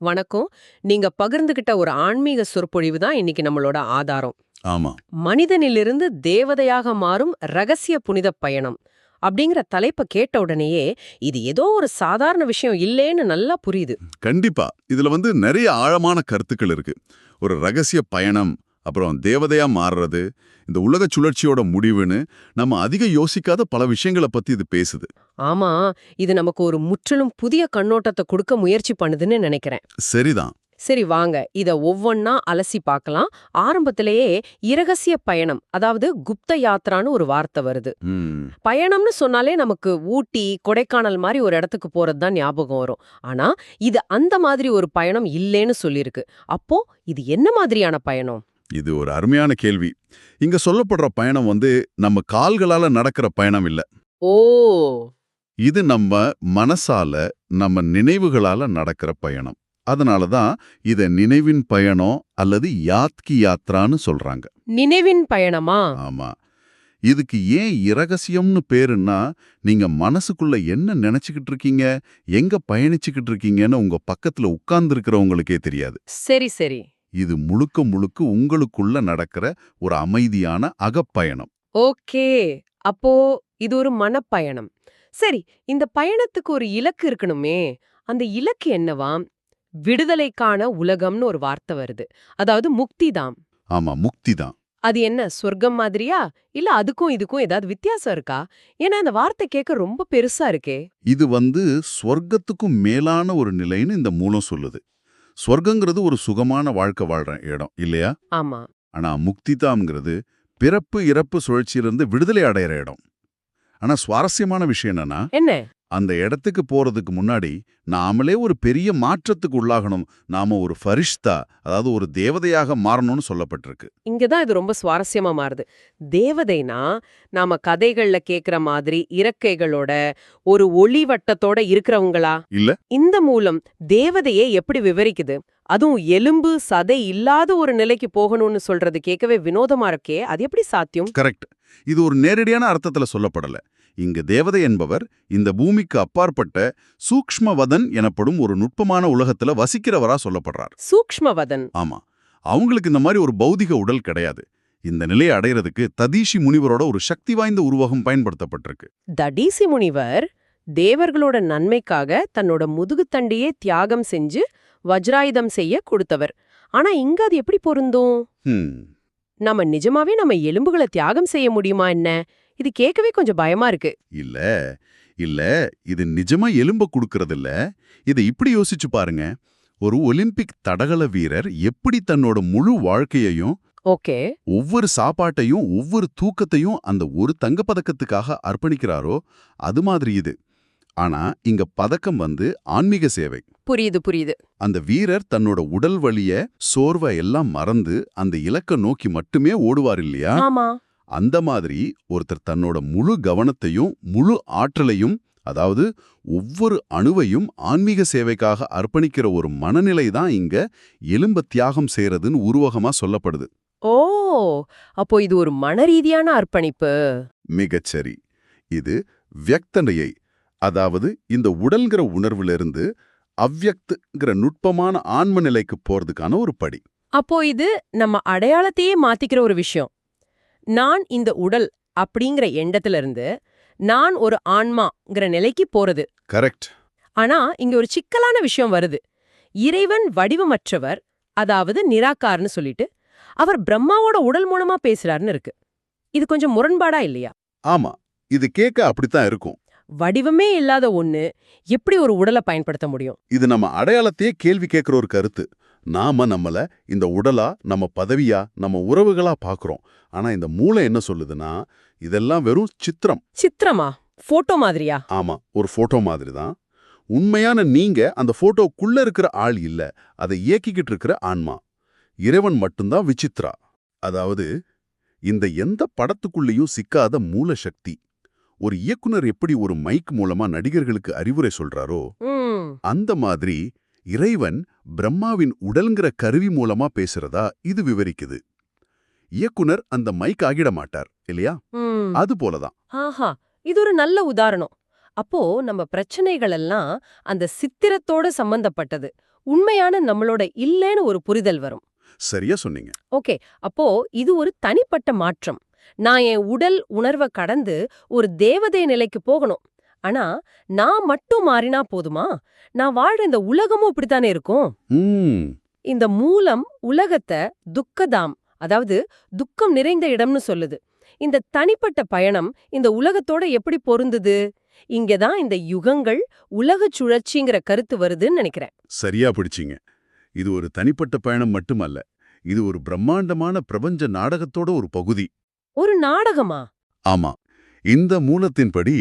வணக்கம். நீங்க பகிர்ந்துகிட்ட ஒரு ஆன்மீக சொற்பொழிவு தான் இன்னைக்கு நம்மளோட ஆதாரம். ஆமா. மனிதனிலிருந்து தேவதையாக மாறும் ரகசிய புனித பயணம் அப்படிங்கிற தலைப்ப கேட்ட உடனேயே இது ஏதோ ஒரு சாதாரண விஷயம் இல்லேன்னு நல்லா புரியுது. கண்டிப்பா. இதுல நெறைய ஆழமான கருத்துக்கள் இருக்கு. ஒரு ரகசிய பயணம், அப்புறம் தேவதையா மாறுறது, இந்த உலக சுழற்சியோட முடிவுன்னு நம்ம அதிக யோசிக்காத பல விஷயங்கள பத்தி இது பேசுது. ஆமா, இது நமக்கு ஒரு முற்றிலும் புதிய கண்ணோட்டத்தை கொடுக்க முயற்சி பண்ணுதுன்னு நினைக்கிறேன். சரிதான். சரி வாங்க, இத ஒவ்வொன்னா அலசி பார்க்கலாம். ஆரம்பத்திலேயே இரகசிய பயணம், அதாவது குப்த யாத்ரான்னு ஒரு வார்த்தை வருது. ம். பயணம்னு சொன்னாலே நமக்கு ஊட்டி, கொடைக்கானல் மாதிரி ஒரு இடத்துக்கு போறது தான் ஞாபகம் வரும். ஆனா இது அந்த மாதிரி ஒரு பயணம் இல்லேன்னு சொல்லிருக்கு. அப்போ இது என்ன மாதிரியான பயணம்? இது ஒரு அருமையான கேள்வி. இங்க சொல்லப்படுற பயணம் நம்ம கால்களால நடக்கிற பயணம் இல்ல. ஓ, இது நம்ம மனசால, நம்ம நினைவுகளால நடக்கிற பயணம். அதனால தான் இத நினைவின் பயணம் அல்லது யாத்கி யாத்ரான்னு சொல்றாங்க. நினைவின் பயணமா? ஆமா. இதுக்கு ஏன் இரகசியம்னு பேருன்னா, நீங்க மனசுக்குள்ள என்ன நினைச்சுக்கிட்டு இருக்கீங்க, எங்க பயணிச்சுக்கிட்டு இருக்கீங்கன்னு உங்க பக்கத்துல உட்கார்ந்திருக்கிறவங்களுக்கே தெரியாது. சரி சரி. இது முழுக்க முழுக்க உங்களுக்குள்ள நடக்கிற ஒரு அமைதியான அகப்பயணம். ஓகே. அப்போ இது ஒரு மனப்பயணம். சரி, இந்த பயணத்துக்கு ஒரு இலக்கு இருக்கணுமே. அந்த இலக்கு என்னவாம்? விடுதலைக்கான உலகம்னு ஒரு வார்த்தை வருது. அதாவது முக்திதாம். ஆமா, முக்தி தான். அது என்ன சொர்க்கம் மாதிரியா? இல்ல அதுக்கும் இதுக்கும் ஏதாவது வித்தியாசம் இருக்கா? ஏன்னா அந்த வார்த்தை கேட்க ரொம்ப பெருசா இருக்கே. இது சொர்க்கத்துக்கும் மேலான ஒரு நிலைன்னு இந்த மூலம் சொல்லுது. சொர்க்கங்கிறது ஒரு சுகமான வாழ்க்கை வாழ்ற இடம் இல்லையா? ஆமா. ஆனா முக்திதாம்ங்கிறது பிறப்பு இறப்பு சுழற்சியிலிருந்து விடுதலை அடையிற இடம். ஆனா சுவாரஸ்யமான விஷயம் என்னன்னா, என்ன? அந்த இடத்துக்கு போறதுக்கு முன்னாடி நாமளே ஒரு பெரிய மாற்றத்துக்கு உள்ளாகணும். நாம ஒரு ஃபரிஷ்தா, அதாவது ஒரு தேவதையாக மாறணும்னு சொல்லப்பட்டிருக்கு. இங்கதான் இது ரொம்ப சுவாரஸ்யமா மாறுது. தேவதைனா நாம கதைகள்ல கேக்குற மாதிரி இறக்கைகளோட ஒரு ஒளி வட்டத்தோட இருக்கிறவங்களா? இல்ல? இந்த மூலம் தேவதையை எப்படி விவரிக்குது? அதுவும் எலும்பு சதை இல்லாத ஒரு நிலைக்கு போகணும்னு சொல்றது கேட்கவே வினோதமா இருக்கே. அது எப்படி சாத்தியம்? கரெக்ட். இது ஒரு நேரடியான அர்த்தத்துல சொல்லப்படல. இங்க தேவதை என்பவர் இந்த பூமிக்கு அப்பாற்பட்ட சூக்ஷ்மவதன் எனப்படும் ஒரு நுட்பமான உலகத்துல வசிக்கிறவரா சொல்லப்படுறார். சூக்ஷ்மவதன். ஆமா. அவங்களுக்கு இந்த மாதிரி ஒரு பௌதிக உடல் கிடையாது. இந்த நிலையை அடையறதுக்கு ததீஷி முனிவரோட ஒரு சக்தி வாய்ந்த உருவகம் பயன்படுத்தப்பட்டிருக்கு. தடீசி முனிவர் தேவர்களோட நன்மைக்காக தன்னோட முதுகுத்தண்டியே தியாகம் செஞ்சு வஜ்ராயுதம் செய்ய கொடுத்தவர். ஆனா இங்க அது எப்படி பொருந்தும்? ஹம். நம்ம நிஜமாவே நம்ம எலும்புகளை தியாகம் செய்ய முடியுமா என்ன? இது கேட்கவே கொஞ்சம் பயமா இருக்கு. இல்ல, இல்ல. இது நிஜமா எலும்ப குடுக்கறதில்ல. இதை இப்படி யோசிச்சு பாருங்க. ஒரு ஒலிம்பிக் தடகள வீரர் எப்படி தன்னோட முழு வாழ்க்கையையும், ஓகே. ஒவ்வொரு சாப்பாட்டையும், ஒவ்வொரு தூக்கத்தையும் அந்த ஒரு தங்கப்பதக்கத்துக்காக அர்ப்பணிக்கிறாரோ, அது மாதிரி இது. ஆனா இங்க பதக்கம் ஆன்மீக சேவை. புரியுது புரியுது. அந்த வீரர் தன்னோட உடல் வலிய, சோர்வை எல்லாம் மறந்து அந்த இலக்க நோக்கி மட்டுமே ஓடுவார் இல்லையா? ஆமா. அந்த மாதிரி ஒருத்தர் தன்னோட முழு கவனத்தையும் முழு ஆற்றலையும், அதாவது ஒவ்வொரு அணுவையும் ஆன்மீக சேவைக்காக அர்ப்பணிக்கிற ஒரு மனநிலை தான் இங்க எலும்ப தியாகம் செய்யறதுன்னு உருவகமா சொல்லப்படுது. ஓ, அப்போ இது ஒரு மனரீதியான அர்ப்பணிப்பு. மிகச்சரி. இது வியக்தனையை, அதாவது இந்த உடல்கிற உணர்விலிருந்து அவ்யக்துங்கிற நுட்பமான ஆன்ம நிலைக்கு போறதுக்கான ஒரு படி. அப்போ இது நம்ம அடையாளத்தையே மாத்திக்கிற ஒரு விஷயம். நான் இந்த உடல் அப்படிங்கிற எண்ணத்துல இருந்து நான் ஒரு ஆன்மாங்கிற நிலைக்கு போறது. கரெக்ட். ஆனா இங்க ஒரு சிக்கலான விஷயம் வருது. இறைவன் வடிவமற்றவர், அதாவது நிராகார்னு சொல்லிட்டு அவர் பிரம்மாவோட உடல் மூலமா பேசுறாருன்னு இருக்கு. இது கொஞ்சம் முரண்பாடா இல்லையா? ஆமா, இது கேட்க அப்படித்தான் இருக்கும். வடிவமே இல்லாத ஒண்ணு எப்படி ஒரு உடலை பயன்படுத்த முடியும்? இது நம்ம அடையாளத்தையே கேள்வி கேட்கிற ஒரு கருத்து. நாம நம்மள இந்த உடலா, நம்ம பதவியா, நம்ம உறவுகளா பாக்குறோம். ஆனா இந்த மூளை என்ன சொல்லுதுன்னா, இதெல்லாம் வெறும் சித்திரம். சித்திரமா? போட்டோ மாதிரியா? ஆமா, ஒரு போட்டோ மாதிரி தான். உண்மையான நீங்க அந்த போட்டோக்குள்ள இருக்கிற ஆள் இல்ல, அதை இயக்கிக்கிட்டு இருக்கிற ஆன்மா. இறைவன் மட்டும்தான் விசித்ரா. அதாவது இந்த எந்த படத்துக்குள்ளேயும் சிக்காத மூல சக்தி. ஒரு இயக்குனர் எப்படி ஒரு மைக் மூலமா நடிகர்களுக்கு அறிவுரை சொல்றாரோ, அந்த மாதிரி இறைவன் பிரம்மாவின் உடல்ங்கிற கருவி மூலமா பேசுறதா இது விவரிக்குது. இயக்குனர் அந்த மைக் ஆகிட மாட்டார் இல்லையா? அது போலதான். ஆஹா, இது ஒரு நல்ல உதாரணம். அப்போ நம்ம பிரச்சனைகள் எல்லாம் அந்த சித்திரத்தோட சம்பந்தப்பட்டது. உண்மையான நம்மளோட இல்லைன்னு ஒரு புரிதல் வரும். சரியா சொன்னீங்க. ஓகே, அப்போ இது ஒரு தனிப்பட்ட மாற்றம். நான் என் உடல் உணர்வ கடந்து ஒரு தேவதை நிலைக்கு போகணும். ஆனா நான் மட்டும் மாறினா போதுமா? நான் வாழ்ற இந்த உலகமும் இப்படித்தானே இருக்கும். ம் இந்த மூலம் உலகத்த துக்கதாம், அதாவது துக்கம் நிறைந்த இடம்னு சொல்லுது. இந்த தனிப்பட்ட பயணம் இந்த உலகத்தோட எப்படி பொருந்துது? இங்கதான் இந்த யுகங்கள் உலகச் சுழற்சிங்கிற கருத்து வருதுன்னு நினைக்கிறேன். சரியா பிடிச்சீங்க. இது ஒரு தனிப்பட்ட பயணம் மட்டுமல்ல, இது ஒரு பிரம்மாண்டமான பிரபஞ்ச நாடகத்தோட ஒரு பகுதி. ஒரு நாடகமா? ஆமா. இந்த மூலத்தின்படி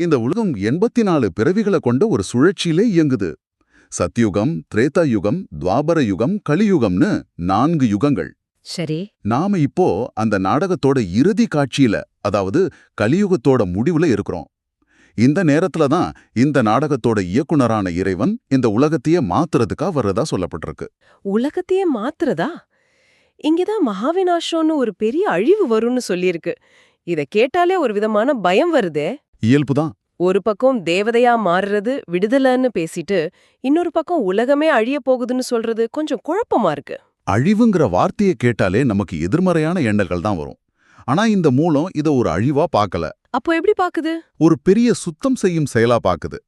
இந்த உலகம் 84 பிறவிகளை கொண்ட ஒரு சுழற்சியிலே இயங்குது. சத்யுகம், திரேதா யுகம், துவாபர யுகம், கலியுகம்னு 4 யுகங்கள். சரி. நாம இப்போ அந்த நாடகத்தோட இறுதி காட்சியில, அதாவது கலியுகத்தோட முடிவுல இருக்கிறோம். இந்த நேரத்துல தான் இந்த நாடகத்தோட இயக்குனரான இறைவன் இந்த உலகத்தையே மாத்துறதுக்கா வர்றதா சொல்லப்பட்டிருக்கு. உலகத்தையே மாத்துறதா? இங்கதான் மகாவினாஷம்னு ஒரு பெரிய அழிவு வரும்னு சொல்லியிருக்கு. இத கேட்டாலே ஒரு விதமான பயம் வருதே. இயல்புதான். ஒரு பக்கம் தேவதையா மாறுறது விடுதலைன்னு பேசிட்டு, இன்னொரு பக்கம் உலகமே அழிய போகுதுன்னு சொல்றது கொஞ்சம் குழப்பமா இருக்கு. அழிவுங்கிற வார்த்தையை கேட்டாலே நமக்கு எதிர்மறையான எண்ணங்கள் தான் வரும். ஆனா இந்த மூலம் இத ஒரு அழிவா பார்க்கல. அப்போ எப்படி பாக்குது? ஒரு பெரிய சுத்தம் செய்யும் செயலா பாக்குது.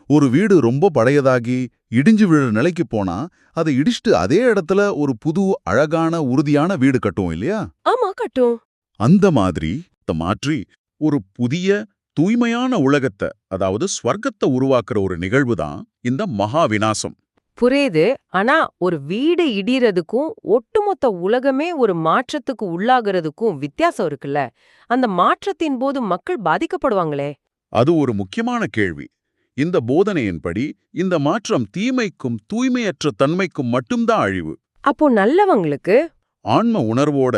ஒரு வீடு ரொம்ப பழையதாகி இடிஞ்சு விழுற நிலைக்கு போனா அதை இடிச்சிட்டு அதே இடத்துல ஒரு புது அழகான உறுதியான வீடு கட்டுவோம் இல்லையா? ஆமா, கட்டும். அந்த மாதிரி மாற்றி ஒரு புதிய தூய்மையான உலகத்தை, அதாவது ஸ்வர்க்கத்தை உருவாக்குற ஒரு நிகழ்வு தான் இந்த மகா விநாசம். புரியுது. ஆனா ஒரு வீடு இடிறதுக்கும் ஒட்டுமொத்த உலகமே ஒரு மாற்றத்துக்கு உள்ளாகிறதுக்கும் வித்தியாசம் இருக்குல்ல. அந்த மாற்றத்தின் போது மக்கள் பாதிக்கப்படுவாங்களே. அது ஒரு முக்கியமான கேள்வி. இந்த போதனையின்படி இந்த மாற்றம் தீமைக்கும் தூய்மையற்ற தன்மைக்கும் மட்டும்தான் அழிவு. அப்போ நல்லவங்களுக்கு? ஆன்ம உணர்வோட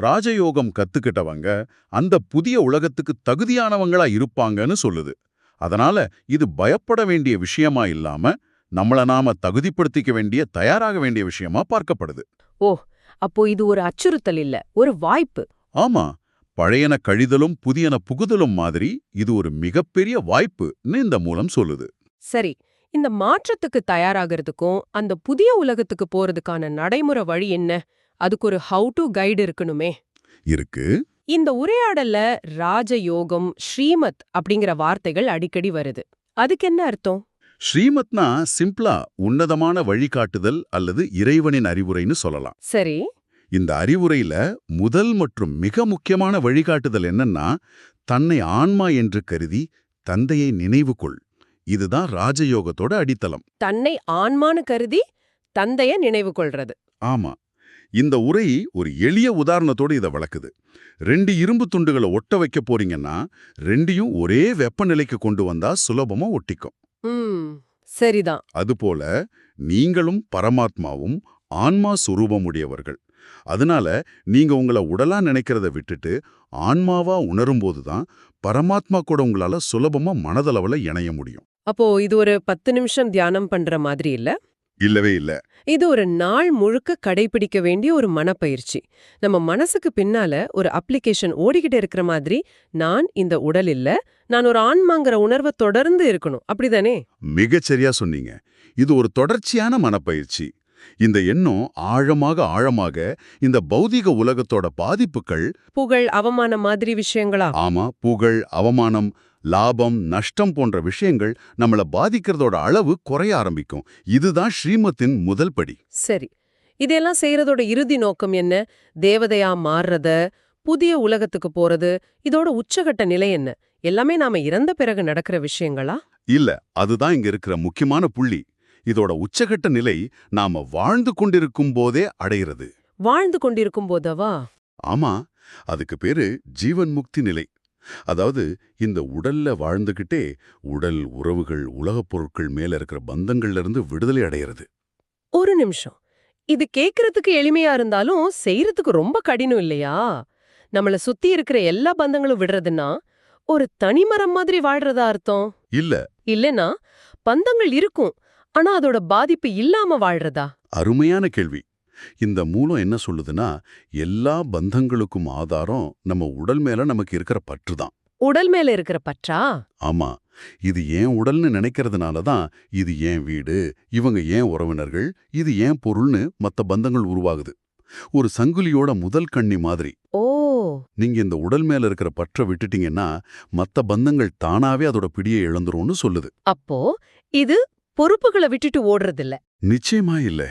ராஜயோகம் கத்துக்கிட்டவங்க அந்த புதிய உலகத்துக்கு தகுதியானவங்களா இருப்பாங்கன்னு சொல்லுது. அதனால இது பயப்பட வேண்டிய விஷயமா இல்லாம நம்மள நாம தகுதிப்படுத்திக்க வேண்டிய, தயாராக வேண்டிய விஷயமா பார்க்கப்படுது. ஓ, அப்போ இது ஒரு அச்சுறுத்தல் இல்ல, ஒரு வாய்ப்பு. ஆமா, பழையன கழிதலும் புதியன புகுதலும் மாதிரி இது ஒரு மிகப்பெரிய வாய்ப்புன்னு இந்த மூலம் சொல்லுது. சரி, இந்த மாற்றத்துக்கு தயாராகிறதுக்கும் அந்த புதிய உலகத்துக்கு போறதுக்கான நடைமுறை வழி என்ன? அதுக்கு ஒரு ஹவு டு கைடு இருக்கணுமே. இருக்கு. இந்த உரையாடல்ல ராஜயோகம், ஸ்ரீமத் அப்படிங்கிற வார்த்தைகள் அடிக்கடி வருது. அதுக்கு என்ன அர்த்தம்? ஸ்ரீமத்னா சிம்பிளா உன்னதமான வழிகாட்டுதல் அல்லது இறைவனின் அறிவுரைன்னு சொல்லலாம். சரி. இந்த அறிவுரையில முதல் மற்றும் மிக முக்கியமான வழிகாட்டுதல் என்னன்னா, தன்னை ஆன்மா என்று கருதி தந்தையை நினைவு கொள். இதுதான் ராஜயோகத்தோட அடித்தளம். தன்னை ஆன்மான்னு கருதி தந்தைய நினைவு கொள்றது. ஆமா. இந்த உரை ஒரு எளிய உதாரணத்தோடு இதை விளக்குது. 2 இரும்பு துண்டுகளை ஒட்ட வைக்க போறீங்கன்னா 2யும் ஒரே வெப்பநிலைக்கு கொண்டு வந்தா சுலபமா ஒட்டிக்கும். சரிதான். அதுபோல நீங்களும் பரமாத்மாவும் ஆன்மா சுரூபமுடையவர்கள். அதனால நீங்க உங்களை உடலா நினைக்கிறத விட்டுட்டு ஆன்மாவா உணரும்போது தான் பரமாத்மா கூட உங்களால சுலபமா மனதளவுல இணைய முடியும். அப்போ இது ஒரு 10 நிமிஷம் தியானம் பண்ற மாதிரி இல்ல. இல்லவே இல்ல. இது ஒரு நாள் முழுக்க கடைபிடிக்க வேண்டிய ஒரு மனப்பயிற்சி. நம்ம மனசுக்கு பின்னால ஒரு அப்ளிகேஷன் ஓடிக்கிட்டே இருக்கிற மாதிரி, நான் இந்த உடல் இல்ல, நான் ஒரு ஆன்மாங்கிற உணர்வை தொடர்ந்து இருக்கணும். அப்படிதானே? மிகச்சரியா சொன்னீங்க. இது ஒரு தொடர்ச்சியான மனப்பயிற்சி. இந்த எண்ணம் ஆழமாக இந்த பௌதிக உலகத்தோட பாதிப்புகள், புகழ், அவமானம் மாதிரி விஷயங்களா? ஆமா, புகழ், அவமானம், லாபம், நஷ்டம் போன்ற விஷயங்கள் நம்மள பாதிக்கிறதோட அளவு குறைய ஆரம்பிக்கும். இதுதான் ஸ்ரீமத்தின் முதல் படி. சரி, இதெல்லாம் செய்யறதோட இறுதி நோக்கம் என்ன? தேவதையா மாறுறத, புதிய உலகத்துக்கு போறது, இதோட உச்சகட்ட நிலை என்ன? எல்லாமே நாம இறந்த பிறகு நடக்கிற விஷயங்களா? இல்ல, அதுதான் இங்க இருக்கிற முக்கியமான புள்ளி. இதோட உச்சகட்ட நிலை நாம வாழ்ந்து கொண்டிருக்கும் போதே அடையிறது. வாழ்ந்து கொண்டிருக்கும் போதவா? ஆமா, அதுக்கு பேரு ஜீவன் முக்தி நிலை. அதாவது இந்த உடல்ல வாழ்ந்துகிட்டே உடல், உறவுகள், உலகப் பொருட்கள் மேல இருக்கிற பந்தங்கள்ல இருந்து விடுதலை அடையிறது. ஒரு நிமிஷம், இது கேக்குறதுக்கு எளிமையா இருந்தாலும் செய்யறதுக்கு ரொம்ப கடினம் இல்லையா? நம்மள சுத்தி இருக்கிற எல்லா பந்தங்களும் விடுறதுன்னா ஒரு தனிமரம் மாதிரி வாழ்றதா அர்த்தம்? இல்ல. இல்லனா பந்தங்கள் இருக்கும், ஆனா அதோட பாதிப்பு இல்லாம வாழ்றதா? அருமையான கேள்வி. இந்த மூலம் என்ன சொல்லுதுன்னா, எல்லா பந்தங்களுக்கும் ஆதாரம் நம்ம உடல் மேல நமக்கு இருக்கிற பற்று தான். ஓ, உடல் மேல இருக்கிற பற்றா? ஆமா, இது ஏன் உடல்னு நினைக்கிறதுனால தான் இது ஏன் வீடு, இவங்க ஏன் உறவினர்கள், இது ஏன் பொருள்னு மத்த பந்தங்கள் உருவாகுது. ஒரு சங்கிலியோட முதல் கண்ணி மாதிரி. ஓ, நீங்க இந்த உடல் மேல இருக்கிற பற்ற விட்டுட்டீங்கன்னா மத்த பந்தங்கள் தானாவே அதோட பிடியை இழந்துரும்னு சொல்லுது. அப்போ இது பொறுப்புகளை விட்டுட்டு ஓடுறதில்ல. நிச்சயமா இல்ல.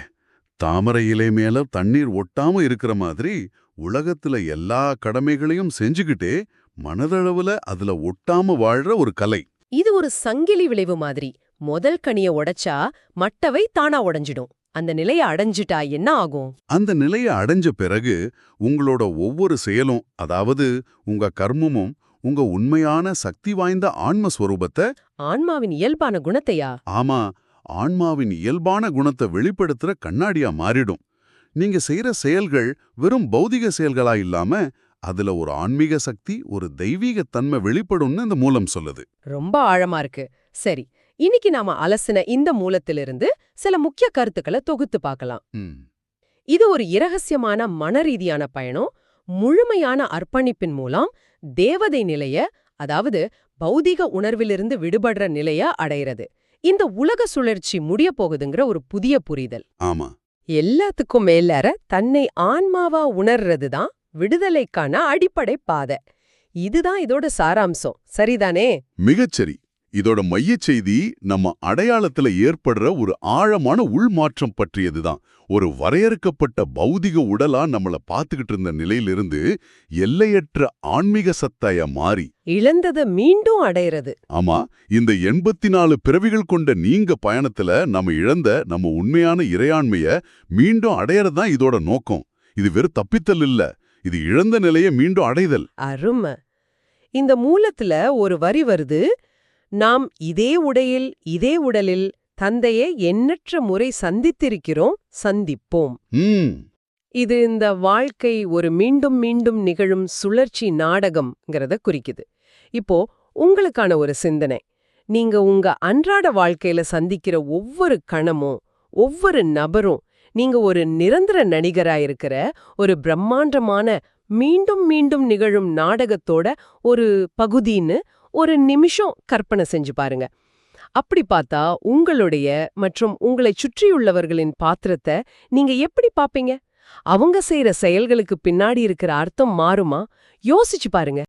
தாமரை இலை மேல தண்ணீர் ஒட்டாம இருக்கிற மாதிரி உலகத்துல எல்லா கடமைகளையும் செஞ்சுக்கிட்டே மனதளவுல அதுல ஒட்டாம வாழ்ற ஒரு கலை. இது ஒரு சங்கிலி விளைவு மாதிரி. முதல் கனிய உடைச்சா மட்டவை தானா உடைஞ்சிடும். அந்த நிலைய அடைஞ்சிட்டா என்ன ஆகும்? அந்த நிலைய அடைஞ்ச பிறகு உங்களோட ஒவ்வொரு செயலும், அதாவது உங்க கர்மமும் உங்க உண்மையான சக்தி வாய்ந்த ஆன்மஸ்வரூபத்தை, ஆன்மாவின் இயல்பான குணத்தையா? ஆமா, ஆன்மாவின் இயல்பான குணத்தை வெளிப்படுத்துற கண்ணாடியா மாறிடும். நீங்க செய்யற செயல்கள் வெறும் பௌதிக செயல்களா இல்லாம அதுல ஒரு ஆன்மீக சக்தி, ஒரு தெய்வீக தன்மை வெளிப்படும்னு இந்த மூலம் சொல்லுது. ரொம்ப ஆழமா இருக்கு. சரி, இன்னைக்கு நாம அலசின இந்த மூலத்திலிருந்து சில முக்கிய கருத்துக்களை தொகுத்து பார்க்கலாம். ம். இது ஒரு இரகசியமான மனரீதியான பயணம். முழுமையான அர்ப்பணிப்பின் மூலம் தேவதை நிலைய, அதாவது பௌதிக உணர்விலிருந்து விடுபடுற நிலைய அடையிறது. இந்த உலக சுழற்சி முடிய போகுதுங்கிற ஒரு புதிய புரிதல். ஆமா, எல்லாத்துக்கும் மேலார தன்னை ஆன்மாவா உணர்றது தான் விடுதலைக்கான அடிப்படை பாதை. இதுதான் இதோட சாராம்சம், சரிதானே? மிகச்சரி. இதோட மையச் செய்தி நம்ம அடையாளத்துல ஏற்படுற ஒரு ஆழமான உள்மாற்றம் பற்றியதுதான். ஒரு வரையறுக்கப்பட்ட பௌதிக உடலா நம்மள பாத்துக்கிட்டு இருந்த நிலையிலிருந்து எல்லையற்ற ஆன்மீக சத்தாய மாறி இழந்ததை மீண்டும் அடையிறது. ஆமா, இந்த 84 பிறவிகள் கொண்ட நீங்க பயணத்துல நம்ம இழந்த நம்ம உண்மையான இறையாண்மைய மீண்டும் அடையறதுதான் இதோட நோக்கம். இது வெறும் தப்பித்தல் இல்ல, இது இழந்த நிலைய மீண்டும் அடைதல். அருமை. இந்த மூலத்துல ஒரு வரி வருது, நாம் இதே உடையில் இதே உடலில் தந்தையை எண்ணற்ற முறை சந்தித்திருக்கிறோம், சந்திப்போம். இது இந்த வாழ்க்கை ஒரு மீண்டும் மீண்டும் நிகழும் சுழற்சி நாடகம்ங்கிறத குறிக்குது. இப்போ உங்களுக்கான ஒரு சிந்தனை. நீங்க உங்க அன்றாட வாழ்க்கையில சந்திக்கிற ஒவ்வொரு கணமும் ஒவ்வொரு நபரும் நீங்க ஒரு நிரந்தர நடிகரா இருக்கிற ஒரு பிரம்மாண்டமான மீண்டும் மீண்டும் நிகழும் நாடகத்தோட ஒரு பகுதின்னு ஒரு நிமிஷம் கற்பனை செஞ்சு பாருங்க. அப்படி பார்த்தா உங்களுடைய மற்றும் உங்களை சுற்றியுள்ளவர்களின் பாத்திரத்தை நீங்க எப்படி பாப்பீங்க? அவங்க செய்யற செயல்களுக்கு பின்னாடி இருக்கிற அர்த்தம் மாறுமா? யோசிச்சு பாருங்க.